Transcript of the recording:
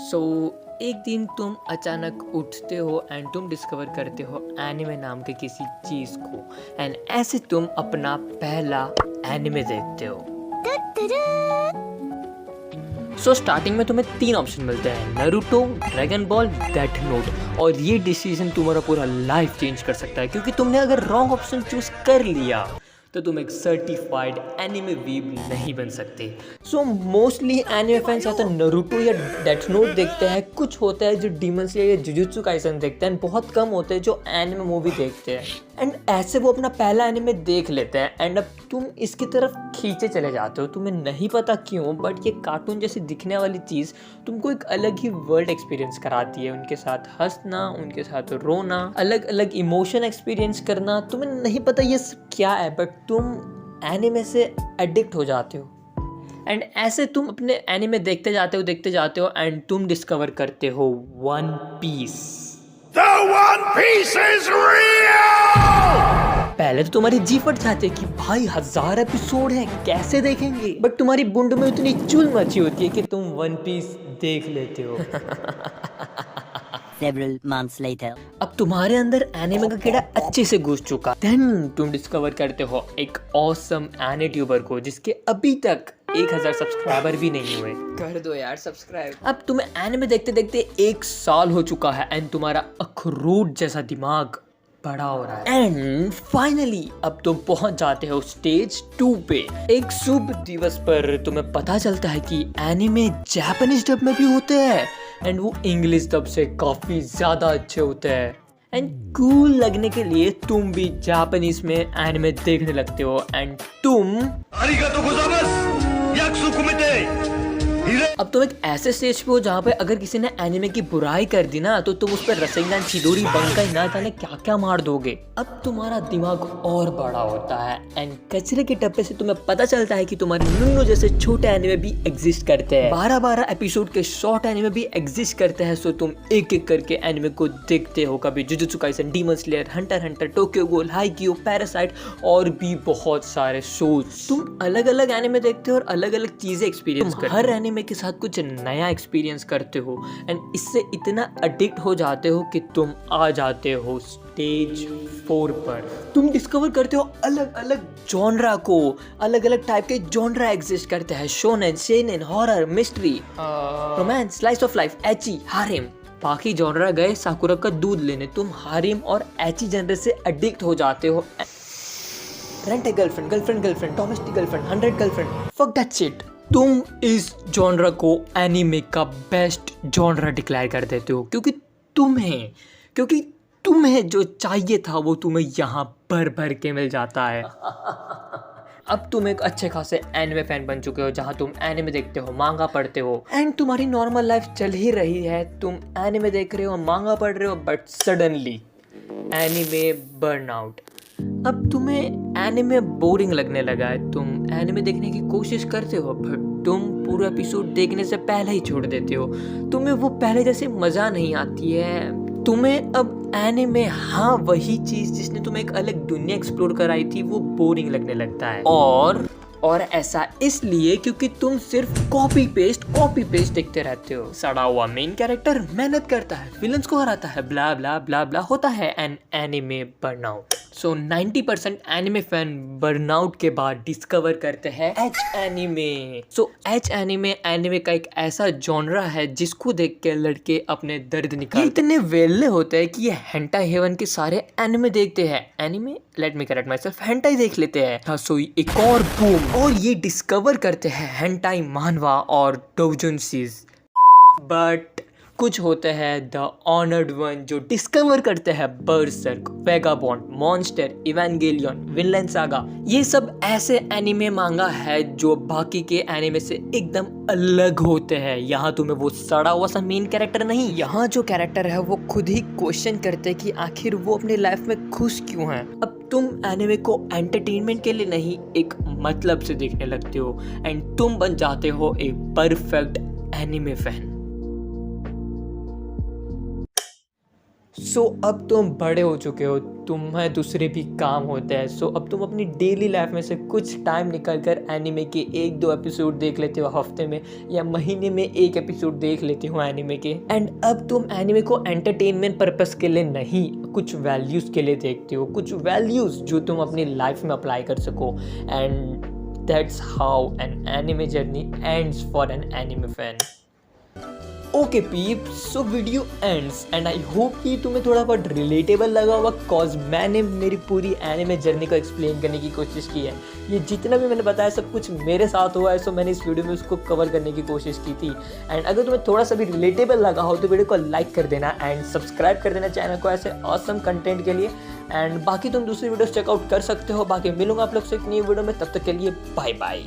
सो एक दिन तुम अचानक उठते हो एंड तुम डिस्कवर करते हो एनिमे नाम के किसी चीज़ को एंड ऐसे तुम अपना पहला एनिमे देखते हो। सो स्टार्टिंग में तुम्हें 3 ऑप्शन मिलते हैं, Naruto, dragon ball, death note. और ये डिसीजन तुम्हारा पूरा लाइफ चेंज कर सकता है, क्योंकि तुमने अगर रॉन्ग ऑप्शन चूज कर लिया तो तुम एक सर्टिफाइड एनिमे वीब नहीं बन सकते। सो मोस्टली एनिमे फैंस या तो नारुतो या डेथ नोट देखते हैं, कुछ होता है जो डीमन स्लेयर या जुजुत्सु काइसन देखते हैं, बहुत कम होते हैं जो एनिमे मूवी देखते हैं। एंड ऐसे वो अपना पहला एनिमे देख लेते हैं एंड अब तुम इसकी तरफ खींचे चले जाते हो। तुम्हें नहीं पता क्यों, बट ये कार्टून जैसी दिखने वाली चीज़ तुमको एक अलग ही वर्ल्ड एक्सपीरियंस कराती है। उनके साथ हंसना, उनके साथ रोना, अलग अलग इमोशन एक्सपीरियंस करना, तुम्हें नहीं पता ये सब क्या है, बट तुम एनिमे से एडिक्ट हो जाते हो। एंड ऐसे तुम अपने एनिमे देखते जाते हो एंड तुम डिस्कवर करते हो One Piece. The One Piece is real! पहले तो तुम्हारी जी फट जाती है कि भाई 1000 एपिसोड हैं, कैसे देखेंगे। बट तुम्हारी बुंड में इतनी चुल मची होती है कि तुम वन पीस देख लेते हो। Several months later. अब तुम्हारे अंदर एनिमे का कीड़ा अच्छे से घुस चुका। देन तुम डिस्कवर करते हो एक ऑसम एनिट्यूबर को जिसके अभी तक 1000 सब्सक्राइबर भी नहीं हुए। कर दो यार सब्सक्राइब। अब तुम्हें एनिमे देखते देखते 1 साल हो चुका है एंड तुम्हारा अखरोट जैसा दिमाग बड़ा हो रहा है। एंड फाइनली अब तुम पहुंच जाते हो स्टेज 2 पे। एक शुभ दिवस पर तुम्हें पता चलता है कि एनिमे जापानीज डब में भी होते हैं एंड वो इंग्लिश डब से काफी ज्यादा अच्छे होते हैं। एंड कूल लगने के लिए तुम भी जापानीज में एनिमे देखने लगते हो एंड तुम Arigatou gozaimasu! Yakusu kumete! अब तुम एक ऐसे स्टेज पे हो जहाँ पे अगर किसी ने एनिमे की बुराई कर दी ना तो तुम उस पर रसेंगान, चिदोरी, बंकाई ना जाने क्या क्या मार दोगे। अब तुम्हारा दिमाग और बड़ा होता है एंड कचरे के डब्बे से तुम्हें पता चलता है कि तुम्हारे नुन्नू जैसे छोटे एनिमे भी एग्जिस्ट करते हैं। 12-12 एपिसोड के शॉर्ट एनिमे भी एग्जिस्ट करते हैं। सो तुम एक एक करके एनिमे को देखते हो, कभी Jujutsu Kaisen, Demon Slayer, Hunter Hunter, Tokyo Ghoul, Haikyu, Parasite और भी बहुत सारे शोज। तुम अलग अलग एनिमे देखते हो और अलग अलग चीजें एक्सपीरियंस करते हो। हर एनिमे के साथ कुछ नया एक्सपीरियंस करते हो एंड इससे इतना एडिक्ट हो जाते हो कि तुम आ जाते हो स्टेज 4 पर। तुम डिस्कवर करते हो अलग अलग जॉनरा को, अलग अलग टाइप के जॉनरा एग्जिस्ट करते हैं। Shonen, seinen, horror, mystery, romance, slice of life, ecchi, harem. बाकी जॉनरा गए साकुरा का दूध लेने, तुम हारिम और एची जॉनर से एडिक्ट हो जाते हो। Rent a girlfriend, girlfriend girlfriend, domestic girlfriend, 100 girlfriend, fuck that shit. तुम इस जॉनरा को एनिमे का बेस्ट जॉनरा डिक्लेयर कर देते हो, क्योंकि तुम्हें जो चाहिए था वो तुम्हें यहाँ भर भर के मिल जाता है। अब तुम एक अच्छे खासे एनिमे फैन बन चुके हो, जहाँ तुम एनिमे देखते हो, मांगा पढ़ते हो एंड तुम्हारी नॉर्मल लाइफ चल ही रही है। तुम एनिमे देख रहे हो, मांगा पढ़ रहे हो, बट सडनली एनिमे बर्नआउट। अब तुम्हें एनिमे बोरिंग लगने लगा है। तुम एनिमे देखने की कोशिश करते हो बट तुम पूरा एपिसोड देखने से पहले ही छोड़ देते हो। तुम्हें वो पहले जैसे मज़ा नहीं आती है। तुम्हें अब एनिमे, हाँ वही चीज़ जिसने तुम्हें एक अलग दुनिया एक्सप्लोर कराई थी, वो बोरिंग लगने लगता है। और ऐसा इसलिए क्योंकि तुम सिर्फ कॉपी पेस्ट देखते रहते हो। सड़ा हुआ मेन कैरेक्टर मेहनत करता है, विलन्स को हराता है, ब्ला ब्ला ब्ला ब्ला होता है and anime burnout. So 90% anime fan burnout के बाद डिस्कवर करते हैं H anime. So H anime का एक ऐसा जॉनरा है जिसको देख के लड़के अपने दर्द निकालते। इतने वेल्ले होते हैं कि ये हेंटाई हेवन के सारे एनिमे देखते हैं। Anime, let me correct my self, hentai देख लेते हैं। हाँ, सो एक और बूम, और ये डिस्कवर करते हैं हेंटाई मानवा और डोजोन्सीज। बट कुछ होते हैं द ऑनर्ड वन जो डिस्कवर करते हैं berserk, vagabond, monster, Evangelion, Vinland saga. ये सब ऐसे एनिमे मांगा है जो बाकी के एनिमे से एकदम अलग होते हैं। यहाँ तुम्हें वो सड़ा हुआ सा मेन कैरेक्टर नहीं, यहाँ जो कैरेक्टर है वो खुद ही क्वेश्चन करते हैं कि आखिर वो अपनी लाइफ में खुश क्यों है। अब तुम एनिमे को एंटरटेनमेंट के लिए नहीं, एक मतलब से देखने लगते हो एंड तुम बन जाते हो एक परफेक्ट एनिमे फैन। सो अब तुम बड़े हो चुके हो, तुम्हें दूसरे भी काम होते हैं। सो अब तुम अपनी डेली लाइफ में से कुछ टाइम निकल कर एनिमे के 1-2 एपिसोड देख लेते हो हफ्ते में, या महीने में 1 एपिसोड देख लेते हो एनिमे के। एंड अब तुम एनिमे को एंटरटेनमेंट पर्पस के लिए नहीं, कुछ वैल्यूज़ के लिए देखते हो, कुछ वैल्यूज़ जो तुम अपनी लाइफ में अप्लाई कर सको। And that's how an anime journey ends for an anime fan. Okay peeps, so video ends and I hope कि तुम्हें थोड़ा बहुत रिलेटेबल लगा होगा, कॉज मैंने मेरी पूरी एनिमे जर्नी को एक्सप्लेन करने की कोशिश की है। ये जितना भी मैंने बताया सब कुछ मेरे साथ हुआ है, सो मैंने इस वीडियो में उसको कवर करने की कोशिश की थी। एंड अगर तुम्हें थोड़ा सा भी रिलेटेबल लगा हो तो वीडियो को लाइक कर देना एंड सब्सक्राइब कर देना चैनल को ऐसे ऑसम कंटेंट के लिए। एंड बाकी तुम दूसरी वीडियोस चेकआउट कर सकते हो। बाकी मिलूंगा आप लोग से एक नई वीडियो में, तब तक के लिए बाय बाय।